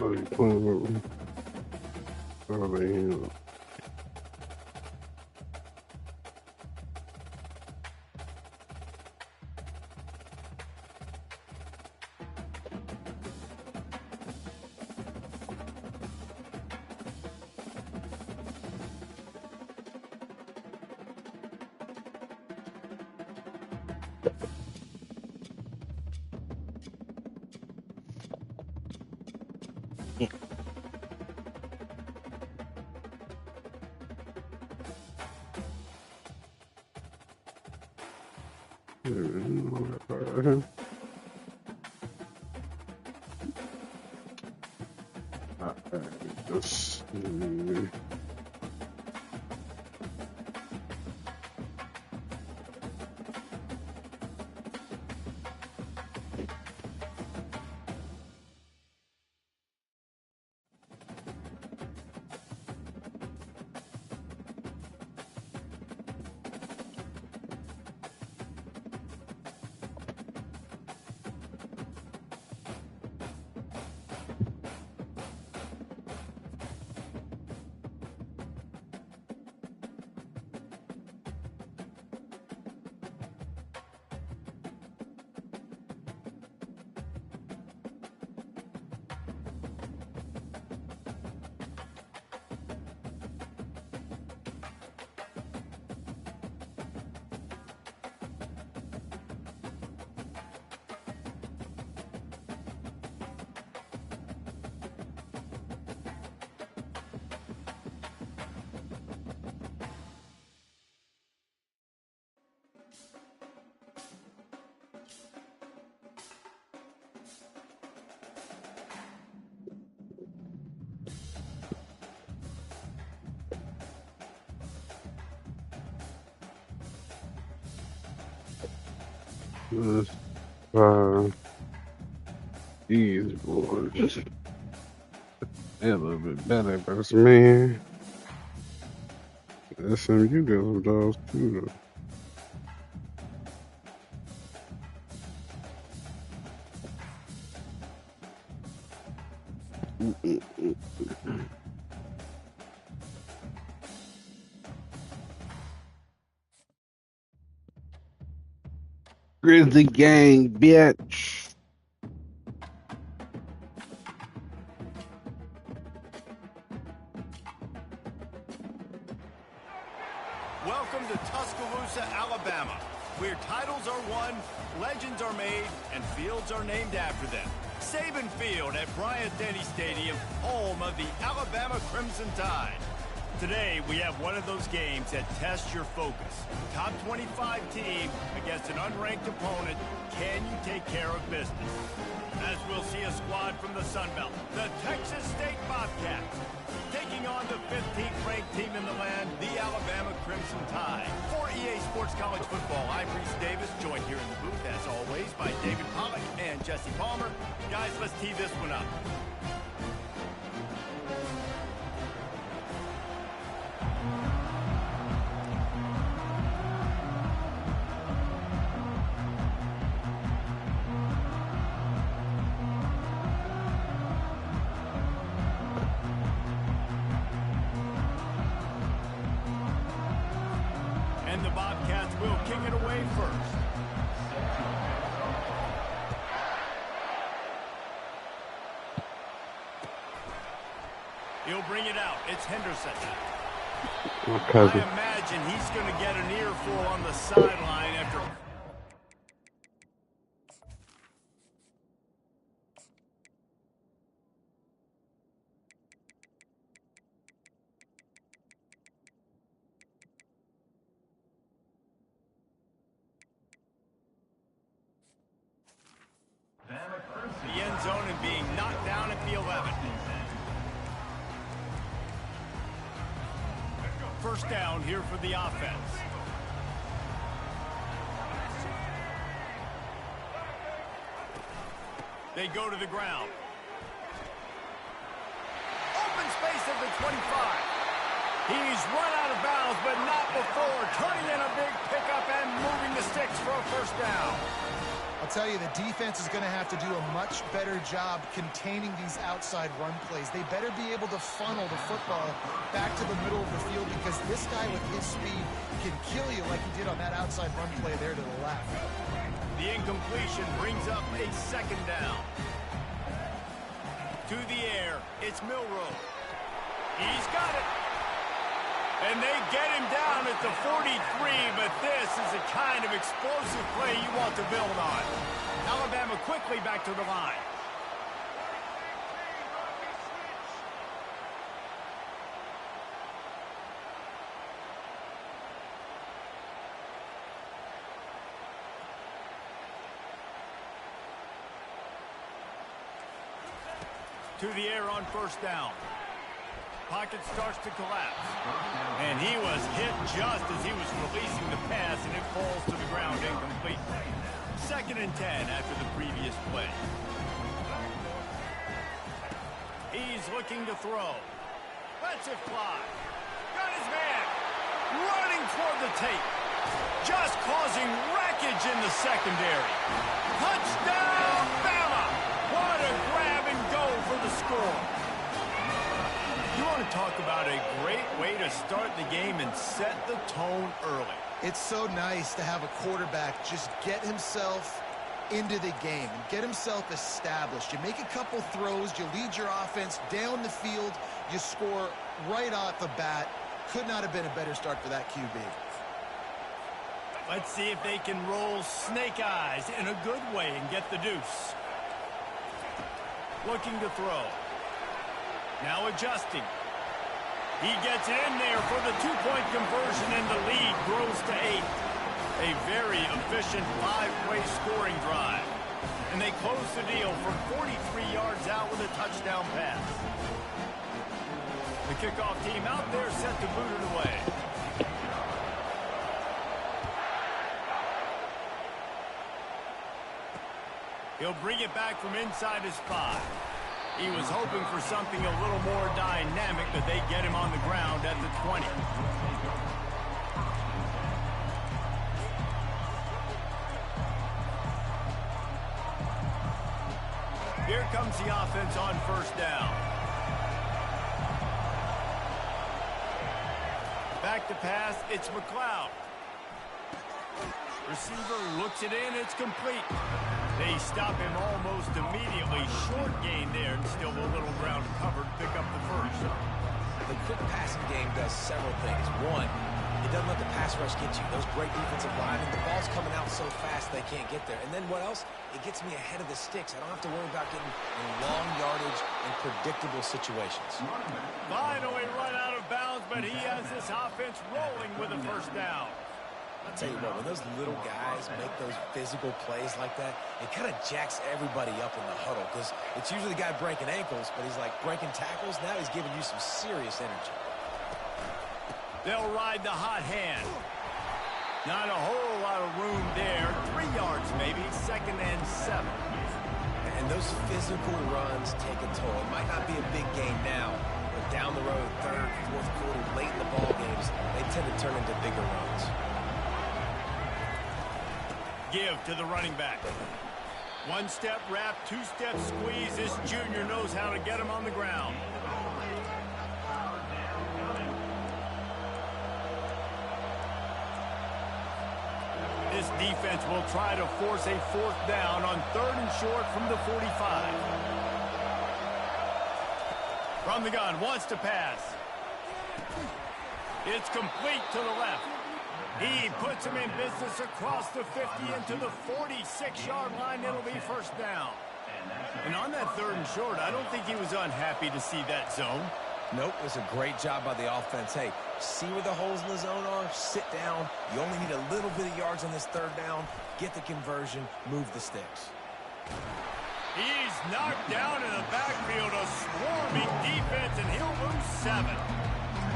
fucking playing. Oh, man. These boys, they're a little bit better, but man, SMU got some dogs too, though. Grizzly gang, bitch. Welcome to Tuscaloosa, Alabama, where titles are won, legends are made, and fields are named after them. Saban Field at Bryant-Denny Stadium, home of the Alabama Crimson Tide. Today, we have one of those games that tests your focus. Top 25 team against an unranked opponent. Can you take care of business? As we'll see a squad from the Sun Belt, the Texas State Bobcats, taking on the 15th ranked team in the land, the Alabama Crimson Tide. For EA Sports College Football, I'm Reese Davis, joined here in the booth, as always, by David Pollack and Jesse Palmer. Guys, let's tee this one up. And the Bobcats will kick it away first. He'll bring it out. It's Henderson. My cousin. I imagine he's going to get an earful on the sideline after... the end zone and being knocked down at the 11. First down here for the offense. They go to the ground. Open space at the 25. He's run out of bounds, but not before turning in a big pickup and moving the sticks for a first down. I'll tell you, the defense is going to have to do a much better job containing these outside run plays. They better be able to funnel the football back to the middle of the field because this guy with his speed can kill you like he did on that outside run play there to the left. The incompletion brings up a second down. To the air, it's Milroe. He's got it. And they get him down at the 43, but this is the kind of explosive play you want to build on. Alabama quickly back to the line. To the air on first down. Pocket starts to collapse. And he was hit just as he was releasing the pass, and it falls to the ground incomplete. 2nd and 10 after the previous play. He's looking to throw. Lets it fly. Got his man. Running toward the tape. Just causing wreckage in the secondary. Touchdown, Bama! What a grab and go for the score. You want to talk about a great way to start the game and set the tone early. It's so nice to have a quarterback just get himself into the game and get himself established. You make a couple throws, you lead your offense down the field, you score right off the bat. Could not have been a better start for that QB. Let's see if they can roll snake eyes in a good way and get the deuce. Looking to throw. Now adjusting. He gets it in there for the 2-point conversion, and the lead grows to 8. A very efficient 5-way scoring drive. And they close the deal from 43 yards out with a touchdown pass. The kickoff team out there set to boot it away. He'll bring it back from inside his 5. He was hoping for something a little more dynamic, but they get him on the ground at the 20. Here comes the offense on first down. Back to pass, it's McLeod. Receiver looks it in, it's complete. They stop him almost immediately. Short gain there, and still a little ground covered. Pick up the first. The quick passing game does several things. One, it doesn't let the pass rush get you. Those great defensive linemen, the ball's coming out so fast they can't get there. And then what else? It gets me ahead of the sticks. I don't have to worry about getting in long yardage and predictable situations. Finally run out of bounds, but he has this offense rolling with a first down. I'll tell you what, when those little guys make those physical plays like that, it kind of jacks everybody up in the huddle because it's usually the guy breaking ankles, but he's like breaking tackles. Now he's giving you some serious energy. They'll ride the hot hand. Not a whole lot of room there. 3 yards maybe, 2nd and 7. And those physical runs take a toll. It might not be a big gain now, but down the road, 3rd, 4th quarter, late in the ball games, they tend to turn into bigger runs. Give to the running back. 1-step wrap, 2-step squeeze. This junior knows how to get him on the ground. This defense will try to force a 4th down on 3rd and short from the 45. From the gun, wants to pass. It's complete to the left. He puts him in business across the 50 into the 46-yard line. It'll be first down. And on that 3rd and short, I don't think he was unhappy to see that zone. Nope, it was a great job by the offense. Hey, see where the holes in the zone are, sit down. You only need a little bit of yards on this 3rd down. Get the conversion, move the sticks. He's knocked down in the backfield, a swarming defense, and he'll lose 7.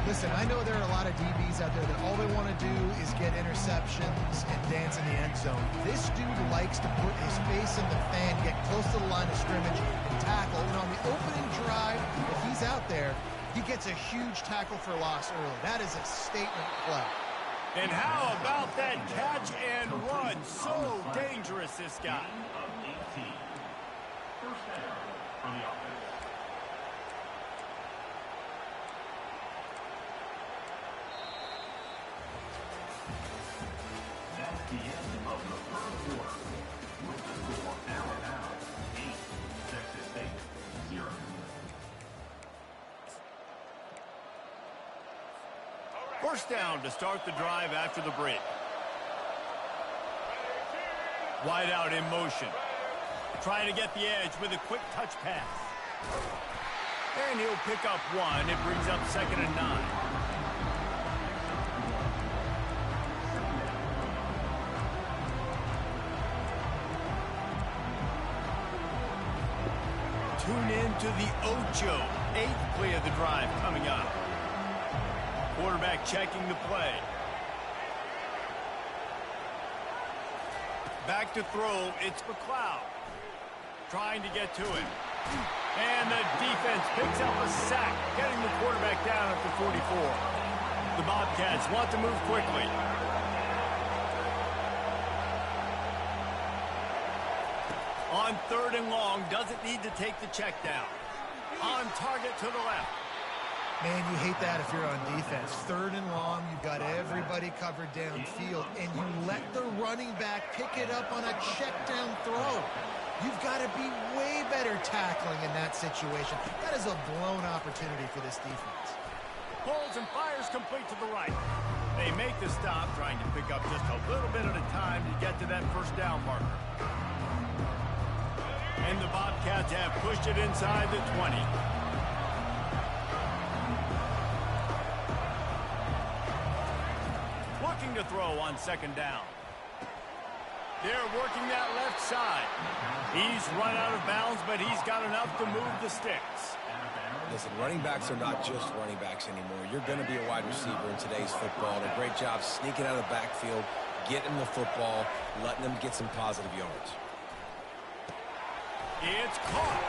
Listen, I know there are a lot of DBs out there that all they want to do is get interceptions and dance in the end zone. This dude likes to put his face in the fan, get close to the line of scrimmage, and tackle. And on the opening drive, if he's out there, he gets a huge tackle for loss early. That is a statement play. And how about that catch and run? So dangerous, this guy. First down for the offense. That's the end of the first quarter. With the score, Alabama 8, Texas State 0. First down to start the drive after the break. Wide out in motion. Trying to get the edge with a quick touch pass. And he'll pick up one. It brings up 2nd and 9. Tune in to the Ocho. 8th play of the drive coming up. Quarterback checking the play. Back to throw, it's McLeod. Trying to get to it. And the defense picks up a sack, getting the quarterback down at the 44. The Bobcats want to move quickly. On 3rd and long, doesn't need to take the check down. On target to the left. Man, you hate that if you're on defense. 3rd and long, you've got everybody covered downfield, and you let the running back pick it up on a check down throw. You've got to be way better tackling in that situation. That is a blown opportunity for this defense. Pulls and fires complete to the right. They make the stop, trying to pick up just a little bit at a time to get to that first down marker. And the Bobcats have pushed it inside the 20. Looking to throw on 2nd down. They're working that left side. He's run out of bounds, but he's got enough to move the sticks. Listen, running backs are not just running backs anymore. You're going to be a wide receiver in today's football. And a great job sneaking out of the backfield, getting the football, letting them get some positive yards. It's caught.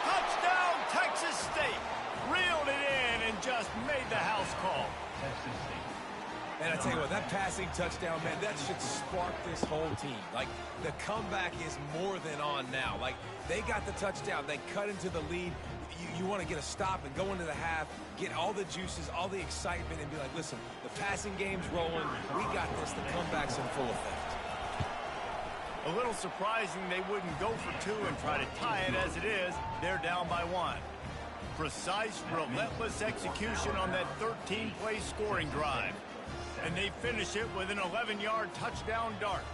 Touchdown, Texas State. Reeled it in and just made the house call. Texas State. And I tell you what, that passing touchdown, man, that should spark this whole team. Like, the comeback is more than on now. Like, they got the touchdown. They cut into the lead. You want to get a stop and go into the half, get all the juices, all the excitement, and be like, listen, the passing game's rolling. We got this. The comeback's in full effect. A little surprising they wouldn't go for 2 and try to tie it as it is. They're down by 1. Precise, relentless execution on that 13-play scoring drive. And they finish it with an 11-yard touchdown dart.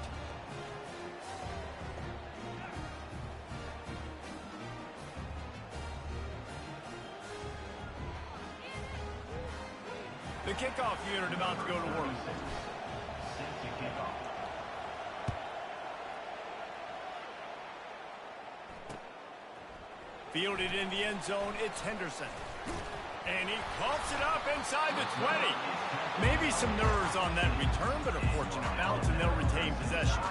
The kickoff unit about to go to work. Fielded in the end zone, it's Henderson. And he coughs it up inside the 20. Maybe some nerves on that return, but a fortunate bounce, and they'll retain possession.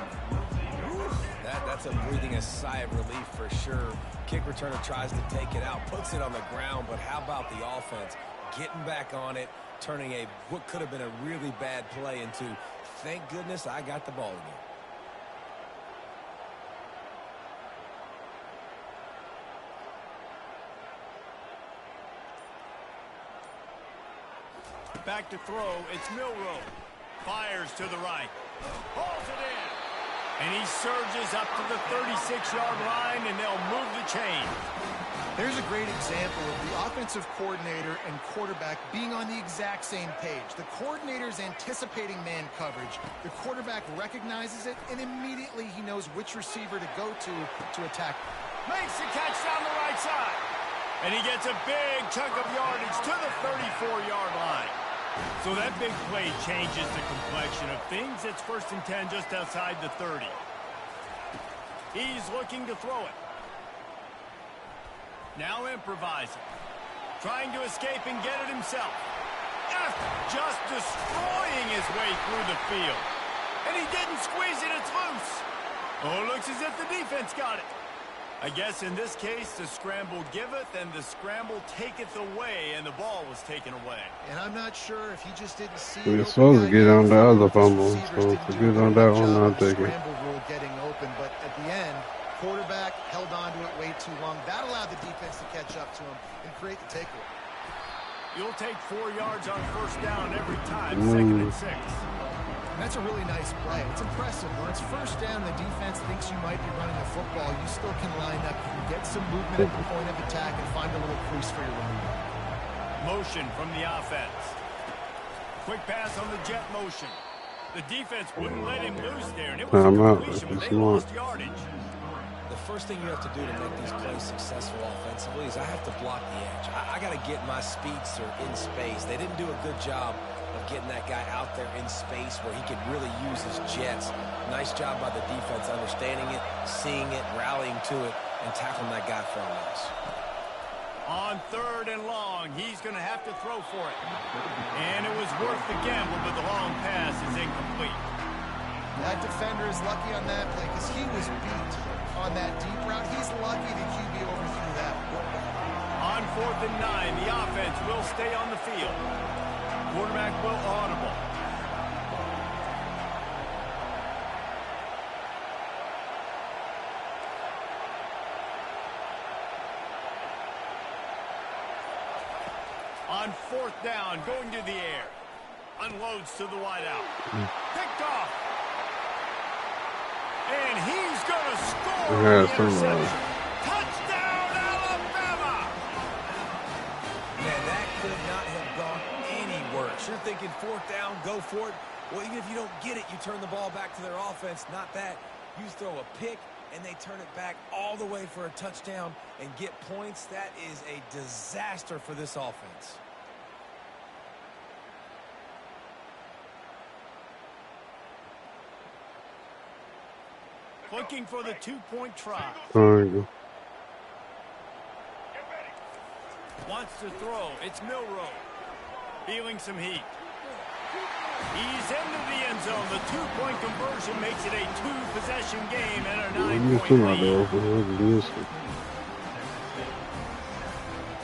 That's a breathing a sigh of relief for sure. Kick returner tries to take it out, puts it on the ground, but how about the offense getting back on it, turning what could have been a really bad play into, thank goodness I got the ball again. Back to throw, it's Milroe. Fires to the right. Hauls it in. And he surges up to the 36-yard line, and they'll move the chain. There's a great example of the offensive coordinator and quarterback being on the exact same page. The coordinator's anticipating man coverage. The quarterback recognizes it, and immediately he knows which receiver to go to attack. Makes the catch down the right side. And he gets a big chunk of yardage to the 34-yard line. So that big play changes the complexion of things. It's 1st and 10 just outside the 30. He's looking to throw it. Now improvising. Trying to escape and get it himself. Just destroying his way through the field. And he didn't squeeze it, it's loose. Oh, it looks as if the defense got it. I guess in this case, the scramble giveth and the scramble taketh away, and the ball was taken away. And I'm not sure if he just didn't see We're the supposed to open get guy on the yet, other or if his fumble, receivers so didn't to do a get good on that enough one, job I'll of the take it. scramble rule getting open. But at the end, quarterback held on to it way too long. That allowed the defense to catch up to him and create the takeaway. You'll take 4 yards on first down every time, 2nd and 6. And that's a really nice play. It's impressive. When it's first down, the defense thinks you might be running the football. You still can line up. You can get some movement at the point of attack and find a little crease for your removal. Motion from the offense. Quick pass on the jet motion. The defense wouldn't let him loose there, and it was a completion, but they lost yardage. The first thing you have to do to make these plays successful offensively is I have to block the edge. I got to get my speedster in space. They didn't do a good job of getting that guy out there in space where he could really use his jets. Nice job by the defense understanding it, seeing it, rallying to it, and tackling that guy for a loss. On 3rd and long, he's going to have to throw for it. And it was worth the gamble, but the long pass is incomplete. That defender is lucky on that play because he was beat on that deep route. He's lucky the QB overthrew that. On 4th and 9, the offense will stay on the field. Quarterback will audible. On 4th down, going to the air. Unloads to the wideout. Picked off. And he's going to score the interception. Touchdown, Alabama! Man, that could not have gone any worse. You're thinking 4th down, go for it. Well, even if you don't get it, you turn the ball back to their offense. Not that. You throw a pick, and they turn it back all the way for a touchdown and get points. That is a disaster for this offense. Looking for the 2-point try. Triangle. Wants to throw. It's Milroe. Feeling some heat. He's into the end zone. The 2-point conversion makes it a 2-possession game and a 9-point lead.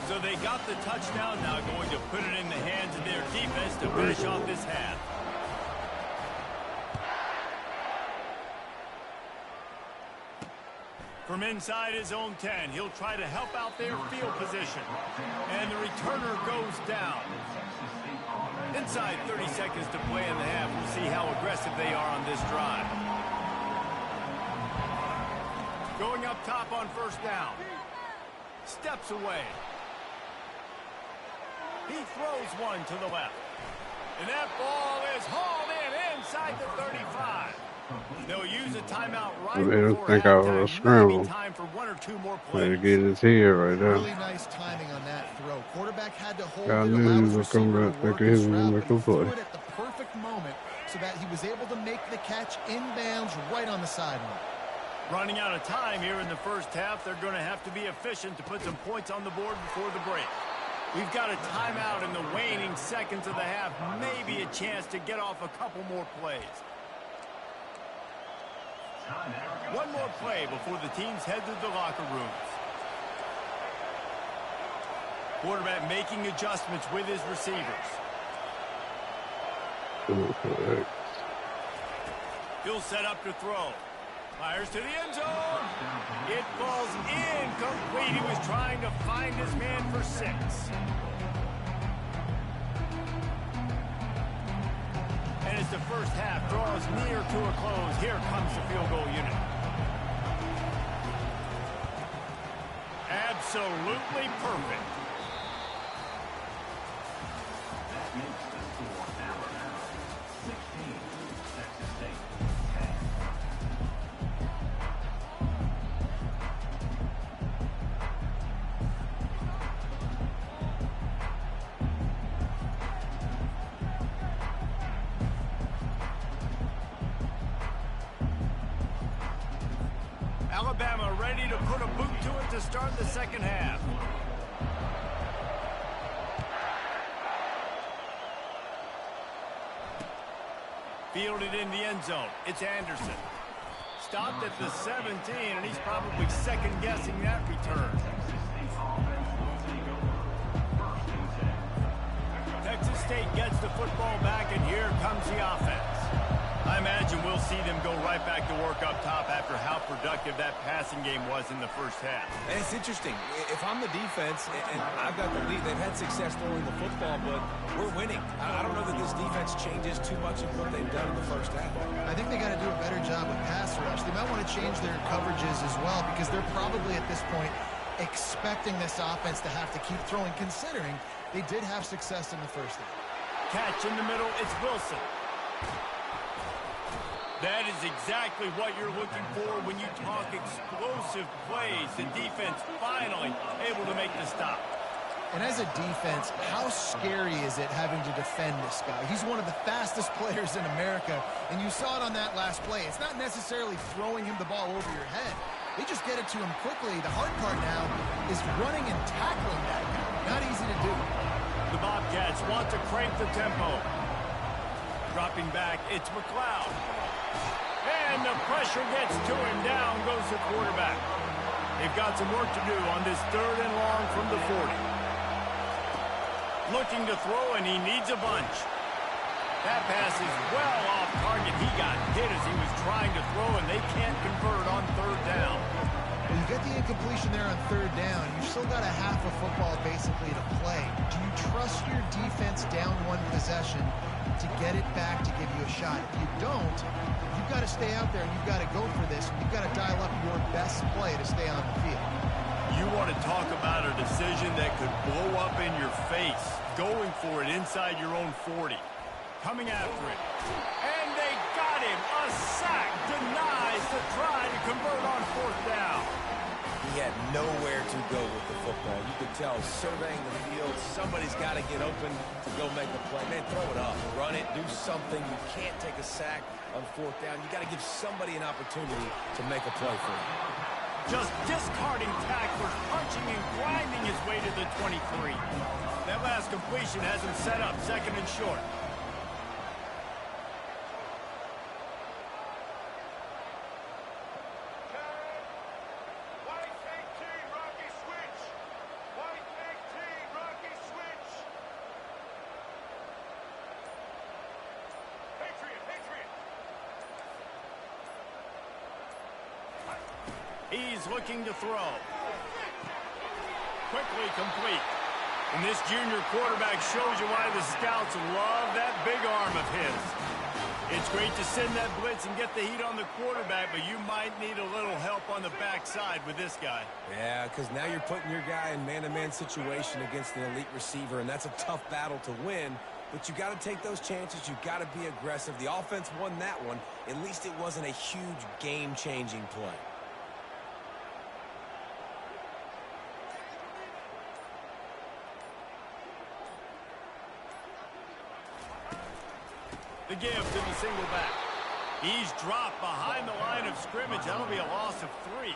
So they got the touchdown, now going to put it in the hands of their defense to finish off this half. From inside his own 10, he'll try to help out their field position. And the returner goes down. Inside 30 seconds to play in the half. We'll see how aggressive they are on this drive. Going up top on first down. Steps away. He throws one to the left. And that ball is hauled in inside the 35. They'll use a timeout right before think I was halftime. scramble. Maybe time for 1 or 2 more Better plays. get his head right there. Really nice timing on that throw. Quarterback had to hold I it, knew allow he his was gonna receiver come to back, work thinking he his was gonna route, make but a he threw play. it at the perfect moment so that he was able to make the catch inbounds right on the sideline. Running out of time here in the first half. They're going to have to be efficient to put some points on the board before the break. We've got a timeout in the waning seconds of the half. Maybe a chance to get off a couple more plays. One more play before the teams head to the locker rooms. Quarterback making adjustments with his receivers. Okay. He'll set up to throw. Fires to the end zone. It falls incomplete. He was trying to find his man for 6. And as the first half draws near to a close, here comes the field goal unit. Absolutely perfect. That makes the score Alabama 16, Texas State 10. Alabama ready to put a boot to it to start the second half. Fielded in the end zone. It's Anderson. stopped at the 17, and he's probably second-guessing that return. Texas State gets the football back, and here comes the offense. I imagine we'll see them go right back to work up top after how productive that passing game was in the first half. And it's interesting. If I'm the defense and I've got the lead, they've had success throwing the football, but we're winning. I don't know that this defense changes too much of what they've done in the first half. I think they got to do a better job with pass rush. They might want to change their coverages as well because they're probably at this point expecting this offense to have to keep throwing, considering they did have success in the first half. Catch in the middle, it's Wilson. That is exactly what you're looking for when you talk explosive plays. The defense finally able to make the stop. And as a defense, how scary is it having to defend this guy? He's one of the fastest players in America, and you saw it on that last play. It's not necessarily throwing him the ball over your head. They just get it to him quickly. The hard part now is running and tackling that guy. Not easy to do. The Bobcats want to crank the tempo. Dropping back, it's McLeod. And the pressure gets to him. Down goes the quarterback. They've got some work to do on this 3rd and long from the 40. Looking to throw, and he needs a bunch. That pass is well off target. He got hit as he was trying to throw, and they can't convert on 3rd down. Well, you get the incompletion there on 3rd down. You've still got a half of football basically to play. Do you trust your defense down one possession to get it back to give you a shot? If you don't, you've got to stay out there and you've got to go for this. And you've got to dial up your best play to stay on the field. You want to talk about a decision that could blow up in your face. Going for it inside your own 40. Coming after it. And they got him. A sack denies the try to convert on 4th down. He had nowhere to go with the football. You could tell, surveying the field, somebody's got to get open to go make a play. Man, throw it up, run it, do something. You can't take a sack on 4th down. You got to give somebody an opportunity to make a play for you. Just discarding tacklers, punching and grinding his way to the 23. That last completion has him set up 2nd and short. He's looking to throw. Quickly complete. And this junior quarterback shows you why the scouts love that big arm of his. It's great to send that blitz and get the heat on the quarterback, but you might need a little help on the backside with this guy. Yeah, because now you're putting your guy in man-to-man situation against an elite receiver, and that's a tough battle to win. But you got to take those chances. You got to be aggressive. The offense won that one. At least it wasn't a huge game-changing play. The give to the single back. He's dropped behind the line of scrimmage. That'll be a loss of 3.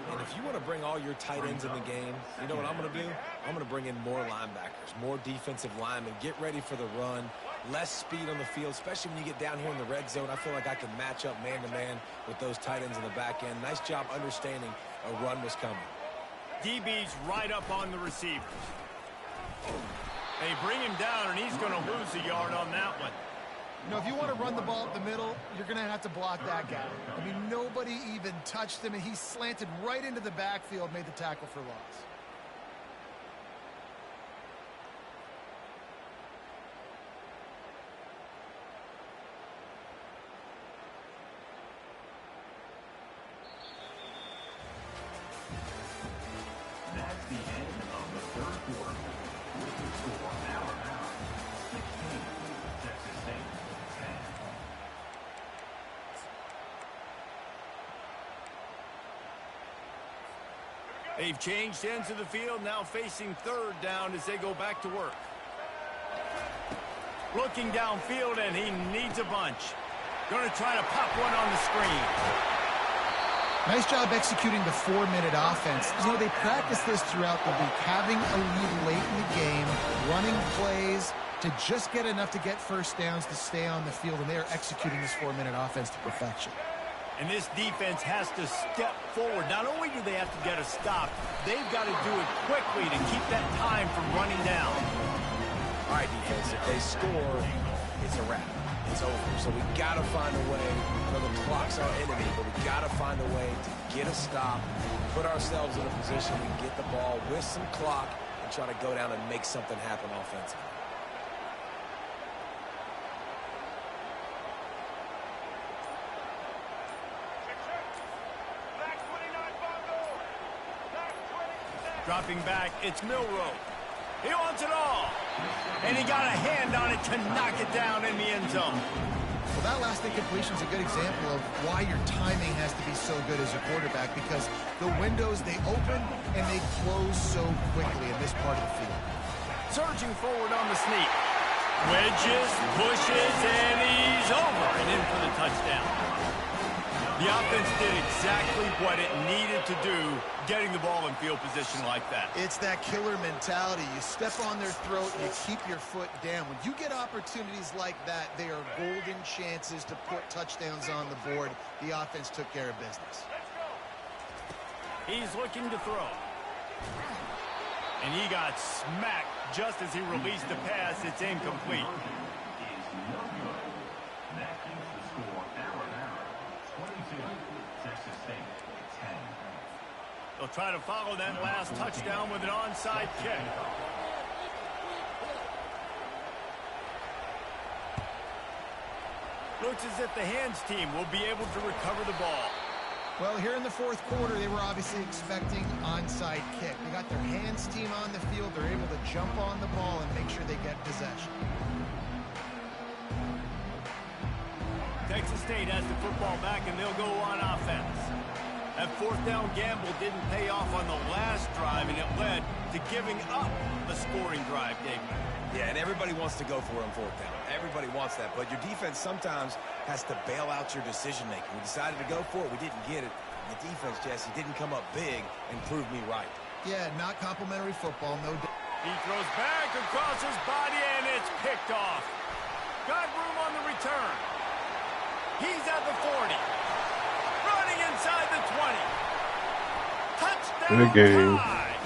And if you want to bring all your tight ends in the game, you know what I'm going to do? I'm going to bring in more linebackers, more defensive linemen, get ready for the run, less speed on the field, especially when you get down here in the red zone. I feel like I can match up man-to-man with those tight ends in the back end. Nice job understanding a run was coming. DB's right up on the receivers. They bring him down, and he's going to lose a yard on that one. You know, if you want to run the ball up the middle, you're going to have to block that guy. I mean, nobody even touched him, and he slanted right into the backfield, made the tackle for loss. That's the end of the 3rd quarter. With the score, Alabama 16, Texas State 10. They've changed ends of the field, now facing 3rd down as they go back to work. Looking downfield, and he needs a bunch. Going to try to pop one on the screen. Nice job executing the 4-minute offense. You know, they practice this throughout the week, having a lead late in the game, running plays to just get enough to get first downs to stay on the field, and they are executing this 4-minute offense to perfection. And this defense has to step forward. Not only do they have to get a stop, they've got to do it quickly to keep that time from running down. All right, defense, if they score, it's a wrap. It's over. So we got to find a way. I know the clock's our enemy, but we got to find a way to get a stop, put ourselves in a position we can get the ball with some clock and try to go down and make something happen offensively. Dropping back, it's Milrow. He wants it all. And he got a hand on it to knock it down in the end zone. Well, that last incompletion is a good example of why your timing has to be so good as a quarterback, because the windows, they open and they close so quickly in this part of the field. Surging forward on the sneak. Wedges, pushes, and he's over and in for the touchdown. The offense did exactly what it needed to do, getting the ball in field position like that. It's that killer mentality. You step on their throat, you keep your foot down. When you get opportunities like that, they are golden chances to put touchdowns on the board. The offense took care of business. He's looking to throw. And he got smacked just as he released the pass. It's incomplete. Is no good. That keeps the score Alabama 22, Texas State 10. They'll try to follow that last touchdown with an onside kick. Looks as if the hands team will be able to recover the ball. Well, here in the fourth quarter, they were obviously expecting onside kick. They got their hands team on the field. They're able to jump on the ball and make sure they get possession. Texas State has the football back, and they'll go on offense. That fourth down gamble didn't pay off on the last drive, and it led to giving up the scoring drive, Dave. Yeah, and everybody wants to go for it on fourth down. Everybody wants that, but your defense sometimes has to bail out your decision-making. We decided to go for it. We didn't get it. The defense, Jesse, didn't come up big and prove me right. Yeah, not complimentary football, no doubt. He throws back across his body, and it's picked off. Got room on the return. He's at the 40. Running inside the 20. Touchdown Good game. tie.